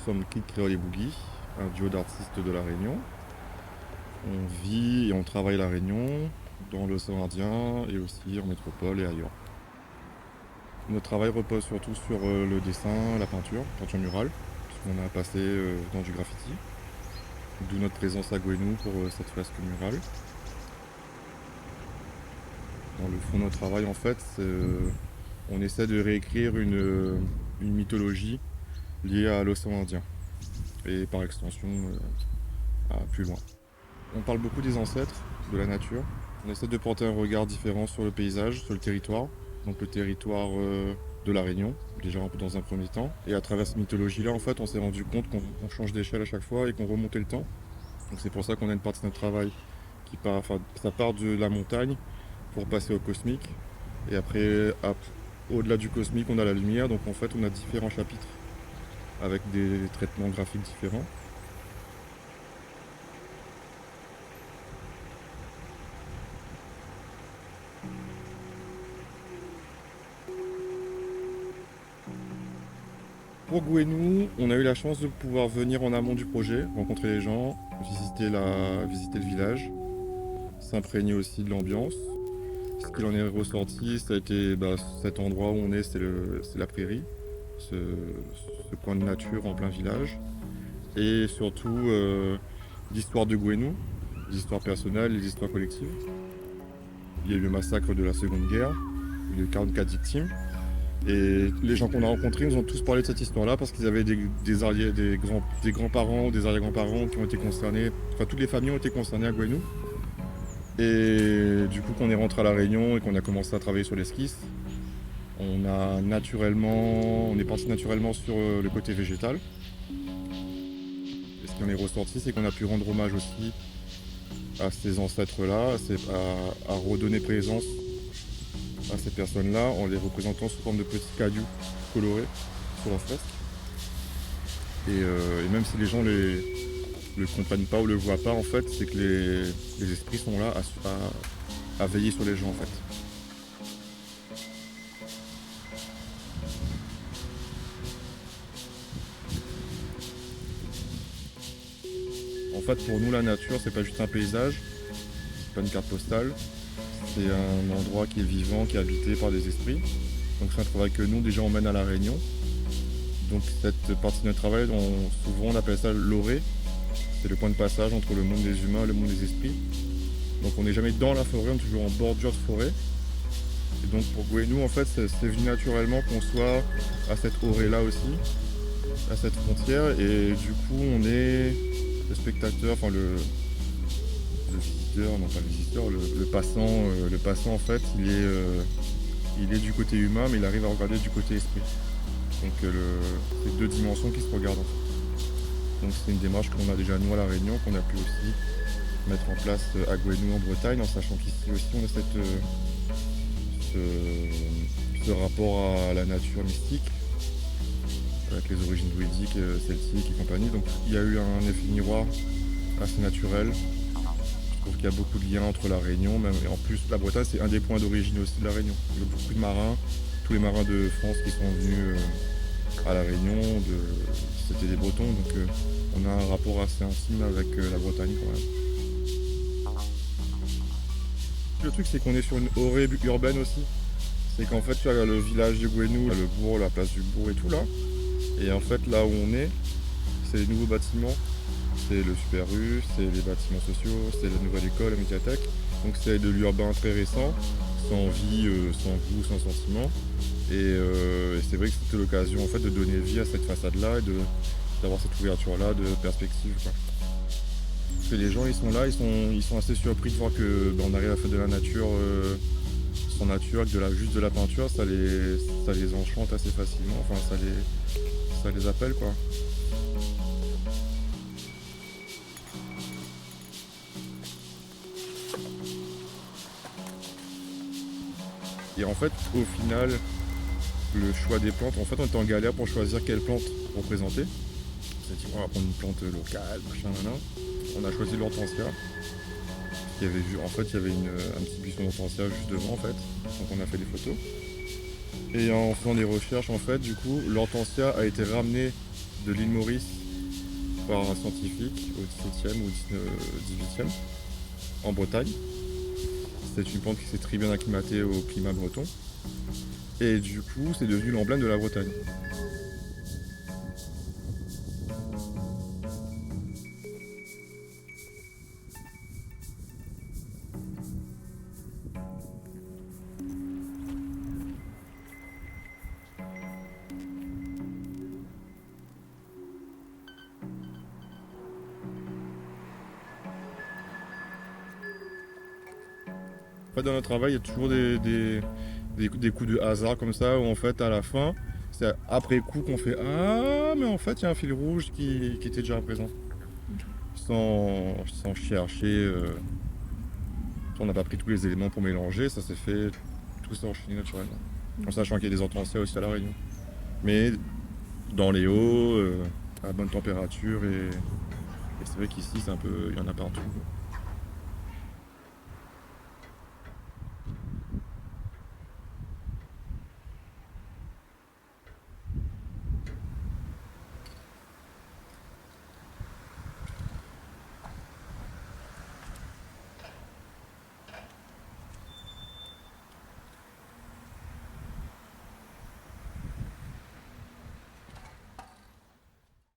sommes Kid Creole et Boogie, un duo d'artistes de La Réunion. On vit et on travaille à La Réunion, dans l'océan Indien et aussi en métropole et ailleurs. Notre travail repose surtout sur le dessin, la peinture murale, puisqu'on a passé dans du graffiti, d'où notre présence à Gwenou pour cette fresque murale. Dans le fond de notre travail, en fait, on essaie de réécrire une mythologie liée à l'océan Indien et par extension à plus loin. On parle beaucoup des ancêtres, de la nature. On essaie de porter un regard différent sur le paysage, sur le territoire. Donc le territoire de La Réunion, déjà un peu dans un premier temps. Et à travers cette mythologie-là, en fait, on s'est rendu compte qu'on change d'échelle à chaque fois et qu'on remontait le temps. Donc c'est pour ça qu'on a une partie de notre travail qui part, enfin, ça part de la montagne pour passer au cosmique. Et après, au-delà du cosmique, on a la lumière. Donc en fait, on a différents chapitres avec des traitements graphiques différents. Pour Gwenou, on a eu la chance de pouvoir venir en amont du projet, rencontrer les gens, visiter le village, s'imprégner aussi de l'ambiance. Ce qu'il en est ressorti, ça a été cet endroit où on est, c'est la prairie, ce coin de nature en plein village. Et surtout l'histoire de Gwenou, l'histoire personnelle et l'histoire collective. Il y a eu le massacre de la Seconde Guerre, il y a eu 44 victimes. Et les gens qu'on a rencontrés nous ont tous parlé de cette histoire-là parce qu'ils avaient des grands-parents, des arrière-grands-parents qui ont été concernés. Enfin, toutes les familles ont été concernées à Gwenou. Et du coup, qu'on est rentré à La Réunion et qu'on a commencé à travailler sur l'esquisse, on est parti naturellement sur le côté végétal. Et ce qui en est ressorti, c'est qu'on a pu rendre hommage aussi à ces ancêtres-là, à redonner présence à ces personnes-là en les représentant sous forme de petits cailloux colorés sur la fresque. Et même si les gens le comprennent pas ou le voient pas, en fait, c'est que les esprits sont là à veiller sur les gens, en fait. En fait, pour nous, la nature, c'est pas juste un paysage, c'est pas une carte postale, c'est un endroit qui est vivant, qui est habité par des esprits. Donc c'est un travail que nous, déjà, on mène à La Réunion. Donc cette partie de notre travail, souvent on appelle ça l'orée. C'est le point de passage entre le monde des humains et le monde des esprits. Donc on n'est jamais dans la forêt, on est toujours en bordure de forêt. Et donc pour Gwenou, en fait, c'est venu naturellement qu'on soit à cette orée-là aussi, à cette frontière. Et du coup, on est le spectateur, enfin le visiteur, non pas le visiteur, le passant en fait, il est du côté humain, mais il arrive à regarder du côté esprit. Donc c'est deux dimensions qui se regardent. Donc c'est une démarche qu'on a déjà nous à La Réunion, qu'on a pu aussi mettre en place à Gwenou en Bretagne, en sachant qu'ici aussi on a ce rapport à la nature mystique, avec les origines druidiques, celtiques et compagnie. Donc il y a eu un effet miroir assez naturel. Je trouve qu'il y a beaucoup de liens entre La Réunion, même, et en plus la Bretagne c'est un des points d'origine aussi de La Réunion. Il y a beaucoup de marins, tous les marins de France qui sont venus à La Réunion, c'était des Bretons, donc on a un rapport assez intime avec la Bretagne quand même. Le truc c'est qu'on est sur une orée urbaine aussi. C'est qu'en fait tu as le village de Gwenou, le bourg, la place du bourg et tout là. Et en fait là où on est, c'est les nouveaux bâtiments. C'est le Super U, c'est les bâtiments sociaux, c'est la nouvelle école, la médiathèque. Donc c'est de l'urbain très récent, sans vie, sans goût, sans sentiment. Et c'est vrai que c'était l'occasion en fait de donner vie à cette façade-là et d'avoir cette ouverture-là de perspective, quoi. Parce que les gens ils sont là, ils sont assez surpris de voir que on arrive à faire de la nature sans nature, avec juste de la peinture, ça les enchante assez facilement, enfin ça les appelle quoi. Et en fait, au final, le choix des plantes, en fait, on était en galère pour choisir quelle plante représenter. On s'est dit, on va prendre une plante locale, machin, nan. On a choisi l'hortensia. En fait, il y avait un petit buisson d'hortensia juste devant, en fait. Donc on a fait des photos. Et en faisant des recherches, en fait, du coup, l'hortensia a été ramenée de l'île Maurice par un scientifique au XVIIe ou XVIIIe en Bretagne. C'est une plante qui s'est très bien acclimatée au climat breton. Et du coup, c'est devenu l'emblème de la Bretagne. En fait, dans notre travail, il y a toujours des coups de hasard comme ça, où en fait, à la fin, c'est après coup qu'on fait Ah, mais en fait, il y a un fil rouge qui était déjà présent. Sans chercher. On n'a pas pris tous les éléments pour mélanger, ça s'est fait. Tout s'est enchaîné naturellement. En sachant qu'il y a des entranciers aussi à La Réunion. Mais dans les hauts, à bonne température, et c'est vrai qu'ici, c'est un peu. Il y en a partout.